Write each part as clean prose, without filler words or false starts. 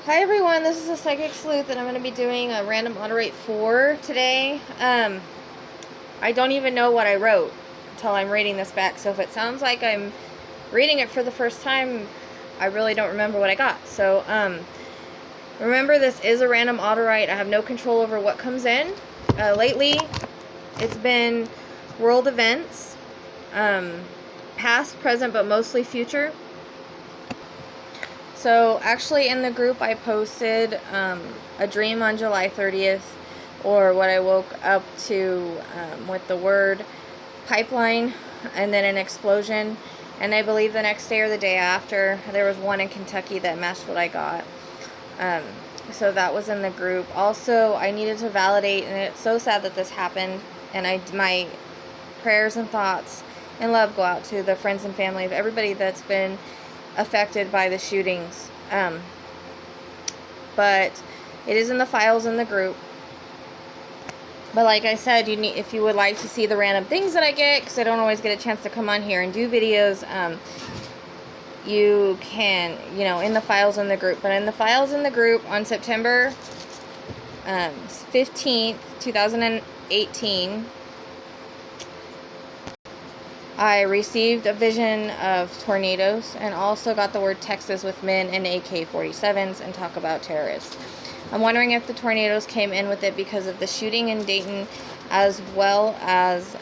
Hi everyone, this is the Psychic Sleuth, and I'm going to be doing a Random Autowrite 4 today. I don't even know what I wrote until I'm reading this back, so if it sounds like I'm reading it for the first time, I really don't remember what I got. So, remember, this is a Random Autowrite. I have no control over what comes in. Lately, it's been world events, past, present, but mostly future. So actually in the group I posted a dream on July 30th, or what I woke up to with the word pipeline and then an explosion, and I believe the next day or the day after there was one in Kentucky that matched what I got. So that was in the group. Also, I needed to validate, and it's so sad that this happened, and my prayers and thoughts and love go out to the friends and family of everybody that's been affected by the shootings. But it is in the files in the group. But like I said, if you would like to see the random things that I get, because I don't always get a chance to come on here and do videos, you can, in the files in the group. But in the files in the group on September 15th, 2018, I received a vision of tornadoes and also got the word Texas with men and AK-47s and talk about terrorists. I'm wondering if the tornadoes came in with it because of the shooting in Dayton, as well as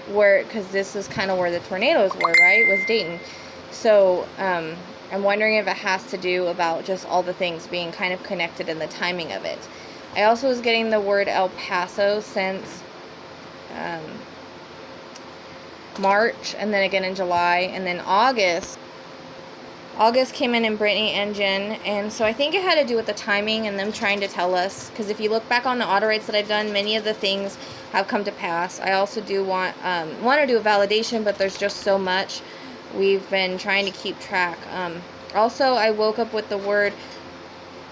because this is kind of where the tornadoes were, right, was Dayton. So I'm wondering if it has to do about just all the things being kind of connected and the timing of it. I also was getting the word El Paso since March, and then again in July, and then August came in Brittany and Jen, and so I think it had to do with the timing and them trying to tell us, because if you look back on the auto-writes that I've done, many of the things have come to pass. I also do want to do a validation, but there's just so much. We've been trying to keep track. Also, I woke up with the word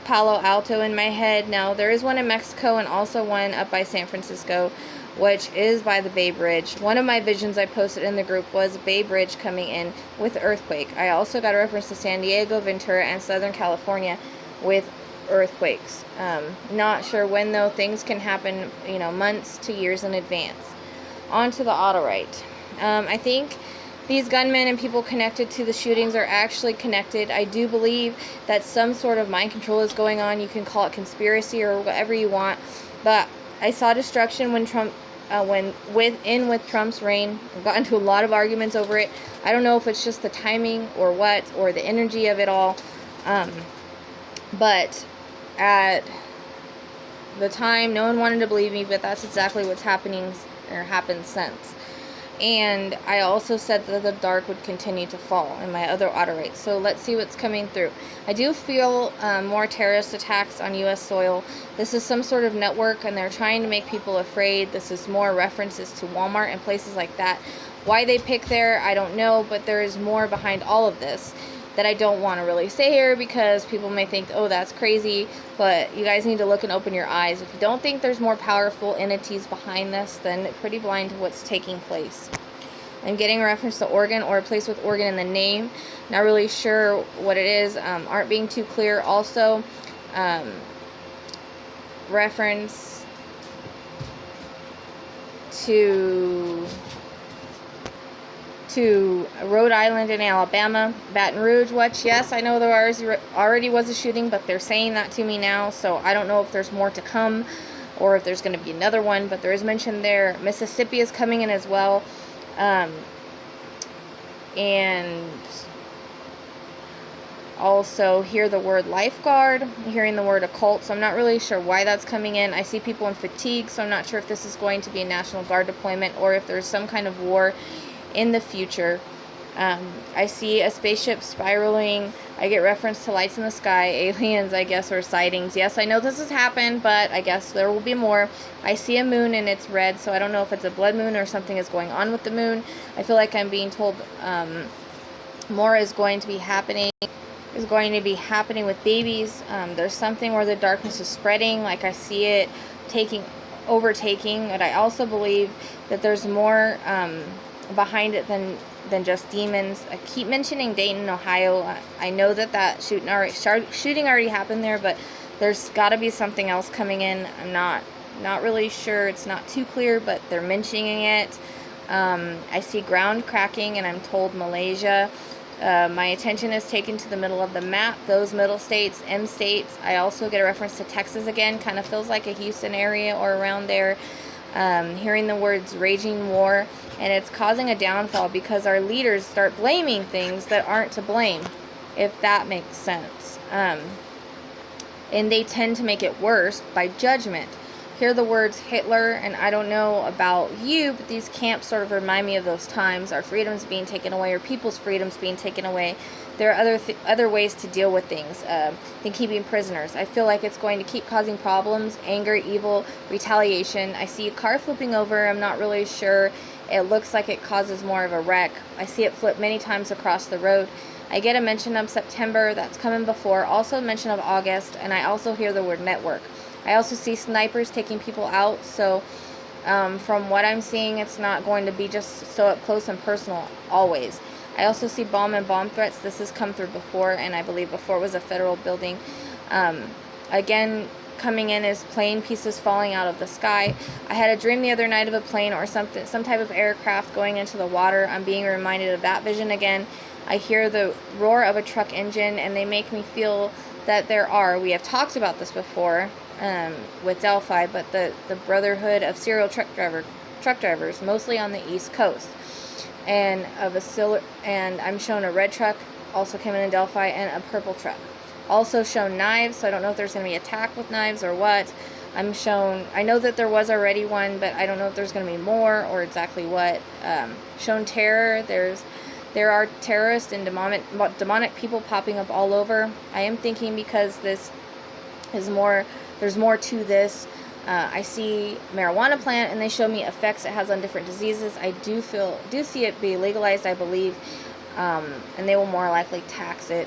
Palo Alto in my head. Now, there is one in Mexico and also one up by San Francisco, which is by the Bay Bridge. One of my visions I posted in the group was Bay Bridge coming in with earthquake. I also got a reference to San Diego, Ventura, and Southern California with earthquakes. Not sure when, though. Things can happen, months to years in advance. On to the auto-write. I think these gunmen and people connected to the shootings are actually connected. I do believe that some sort of mind control is going on. You can call it conspiracy or whatever you want, but I saw destruction when Trump, with Trump's reign. I got into a lot of arguments over it. I don't know if it's just the timing or what, or the energy of it all. But at the time, no one wanted to believe me, but that's exactly what's happening or happened since. And I also said that the dark would continue to fall in my other auto-writes. So let's see what's coming through. I do feel more terrorist attacks on U.S. soil. This is some sort of network, and they're trying to make people afraid. This is more references to Walmart and places like that. Why they pick there, I don't know, but there is more behind all of this that I don't want to really say here, because people may think, oh, that's crazy, but you guys need to look and open your eyes. If you don't think there's more powerful entities behind this, then pretty blind to what's taking place. I'm getting a reference to Oregon, or a place with Oregon in the name. Not really sure what it is. Aren't being too clear. Also, reference to Rhode Island and Alabama. Baton Rouge, which, yes, I know there already was a shooting, but they're saying that to me now, so I don't know if there's more to come or if there's going to be another one, but there is mention there. Mississippi is coming in as well. And also hear the word lifeguard, hearing the word occult, so I'm not really sure why that's coming in. I see people in fatigue, so I'm not sure if this is going to be a National Guard deployment or if there's some kind of war in the future. I see a spaceship spiraling. I get reference to lights in the sky, aliens, I guess, or sightings. Yes, I know this has happened, but I guess there will be more. I see a moon and it's red, so I don't know if it's a blood moon or something is going on with the moon. I feel like I'm being told more is going to be happening. With babies. There's something where the darkness is spreading, like I see it overtaking, but I also believe that there's more behind it than just demons. I keep mentioning Dayton, Ohio. I know that shooting already happened there, but there's got to be something else coming in. I'm not really sure. It's not too clear, but they're mentioning it. I see ground cracking, and I'm told Malaysia. My attention is taken to the middle of the map, those middle states, M states. I also get a reference to Texas again, kind of feels like a Houston area or around there. Hearing the words raging war, and it's causing a downfall because our leaders start blaming things that aren't to blame, if that makes sense. And they tend to make it worse by judgment. Hear the words Hitler, and I don't know about you, but these camps sort of remind me of those times, our freedoms being taken away, or people's freedoms being taken away. There are other ways to deal with things than keeping prisoners. I feel like it's going to keep causing problems, anger, evil, retaliation. I see a car flipping over. I'm not really sure. It looks like it causes more of a wreck. I see it flip many times across the road. I get a mention of September, that's coming before, also a mention of August, and I also hear the word network. I also see snipers taking people out, so from what I'm seeing, it's not going to be just so up close and personal always. I also see bomb threats. This has come through before, and I believe before it was a federal building. Again, coming in is plane pieces falling out of the sky. I had a dream the other night of a plane or some type of aircraft going into the water. I'm being reminded of that vision again. I hear the roar of a truck engine, and they make me feel that we have talked about this before with Delphi, but the brotherhood of serial truck drivers, mostly on the East Coast, and I'm shown a red truck also came in Delphi, and a purple truck. Also shown knives, so I don't know if there's going to be attack with knives or what. I know that there was already one, but I don't know if there's going to be more or exactly what. Shown terror. There are terrorists and demonic people popping up all over. I am thinking because this is more, there's more to this. I see marijuana plant, and they show me effects it has on different diseases. I do see it be legalized, I believe, and they will more likely tax it.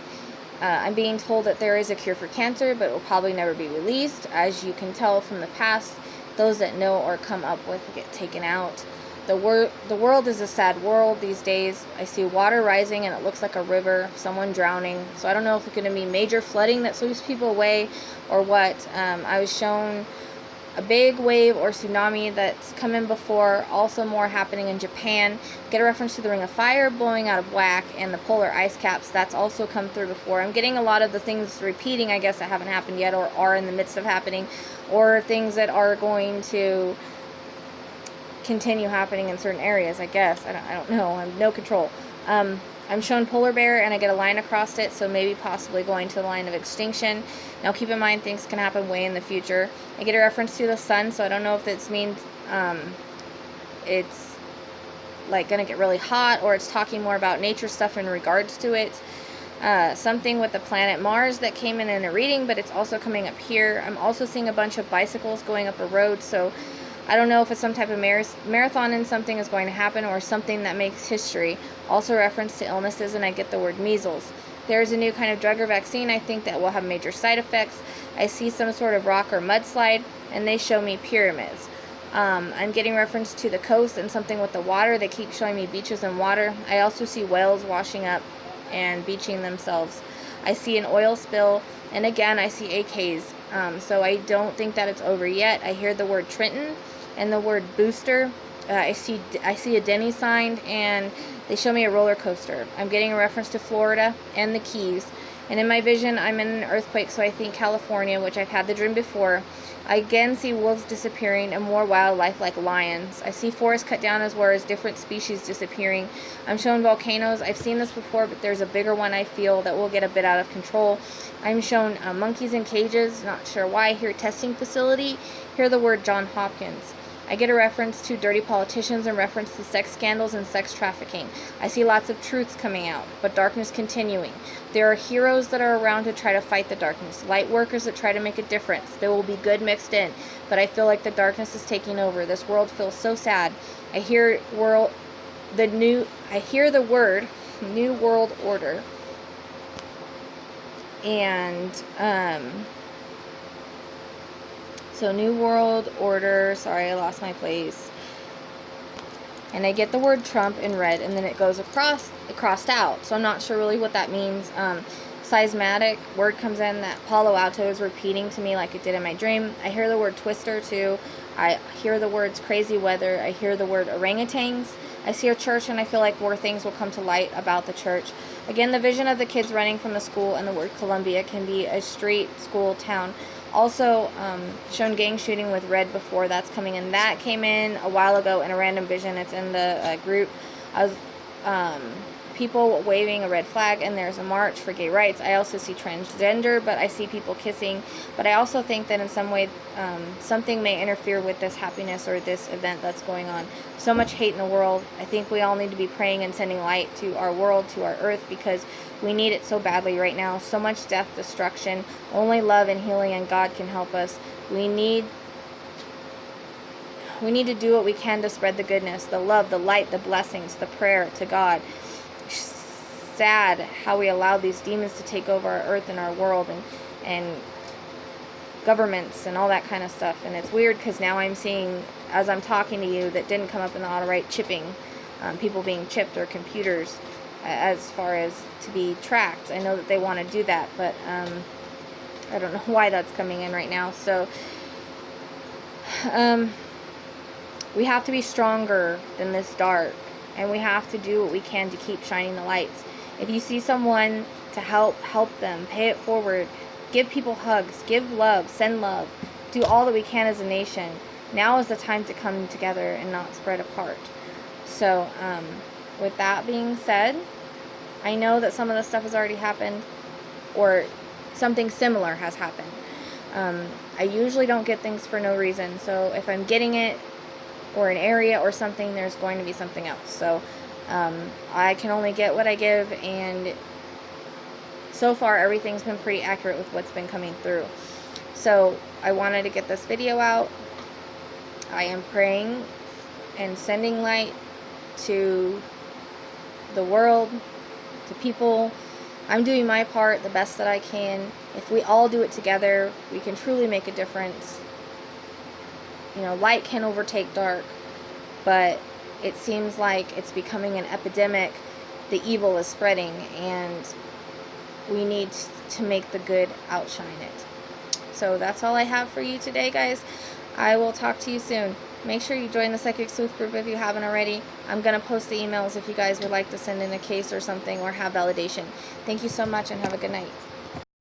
I'm being told that there is a cure for cancer, but it will probably never be released. As you can tell from the past, those that know or come up with get taken out. The world is a sad world these days. I see water rising, and it looks like a river, someone drowning. So I don't know if it's going to be major flooding that sweeps people away or what. I was shown a big wave or tsunami that's come in before, also more happening in Japan. Get a reference to the Ring of Fire blowing out of whack, and the polar ice caps. That's also come through before. I'm getting a lot of the things repeating, I guess, that haven't happened yet or are in the midst of happening, or things that are going to continue happening in certain areas, I guess. I don't know. I have no control. I'm shown polar bear, and I get a line across it, so maybe possibly going to the line of extinction. Now keep in mind, things can happen way in the future. I get a reference to the sun, so I don't know if this means it's like going to get really hot, or it's talking more about nature stuff in regards to it. Something with the planet Mars that came in a reading, but it's also coming up here. I'm also seeing a bunch of bicycles going up a road, so I don't know if it's some type of marathon and something is going to happen, or something that makes history. Also reference to illnesses, and I get the word measles. There's a new kind of drug or vaccine, I think, that will have major side effects. I see some sort of rock or mudslide, and they show me pyramids. I'm getting reference to the coast and something with the water. They keep showing me beaches and water. I also see whales washing up and beaching themselves. I see an oil spill, and again, I see AKs. So I don't think that it's over yet. I hear the word Trenton and the word booster. I see a Denny sign, and they show me a roller coaster. I'm getting a reference to Florida and the Keys. And in my vision, I'm in an earthquake, so I think California, which I've had the dream before. I again see wolves disappearing and more wildlife like lions. I see forests cut down as well as different species disappearing. I'm shown volcanoes. I've seen this before, but there's a bigger one I feel that will get a bit out of control. I'm shown monkeys in cages. Not sure why. Here, testing facility. Hear the word John Hopkins. I get a reference to dirty politicians and reference to sex scandals and sex trafficking. I see lots of truths coming out, but darkness continuing. There are heroes that are around to try to fight the darkness, light workers that try to make a difference. There will be good mixed in, but I feel like the darkness is taking over. This world feels so sad. I hear the word New World Order. And so New World Order, sorry, I lost my place. and I get the word Trump in red, and then it goes crossed out. So I'm not sure really what that means. Seismatic word comes in that Palo Alto is repeating to me like it did in my dream. I hear the word twister too. I hear the words crazy weather. I hear the word orangutans. I see a church, and I feel like more things will come to light about the church. Again, the vision of the kids running from the school and the word Columbia can be a street, school, town. Also, shown gang shooting with red before. That's coming in. That came in a while ago in a random vision. It's in the group. I was people waving a red flag, and there's a march for gay rights. I also see transgender, but I see people kissing. But I also think that in some way something may interfere with this happiness or this event that's going on. So much hate in the world. I think we all need to be praying and sending light to our world, to our earth, because we need it so badly right now. So much death, destruction. Only love and healing and God can help us. We need to do what we can to spread the goodness, the love, the light, the blessings, the prayer to God. Sad how we allow these demons to take over our earth and our world, and governments and all that kind of stuff. And it's weird because now I'm seeing, as I'm talking to you, that didn't come up in the Autowrite, chipping, people being chipped, or computers as far as to be tracked. I know that they want to do that, but I don't know why that's coming in right now. So we have to be stronger than this dark, and we have to do what we can to keep shining the lights. If you see someone to help them, pay it forward, give people hugs, give love, send love, do all that we can as a nation. Now is the time to come together and not spread apart. So with that being said, I know that some of this stuff has already happened, or something similar has happened. I usually don't get things for no reason, so if I'm getting it, or an area or something, there's going to be something else. So I can only get what I give, and so far everything's been pretty accurate with what's been coming through. So I wanted to get this video out. I am praying and sending light to the world, to people. I'm doing my part the best that I can. If we all do it together, we can truly make a difference. You know, light can overtake dark, but it seems like it's becoming an epidemic. The evil is spreading, and we need to make the good outshine it. So that's all I have for you today, guys. I will talk to you soon. Make sure you join the Psychic Sleuth group if you haven't already. I'm going to post the emails if you guys would like to send in a case or something, or have validation. Thank you so much, and have a good night.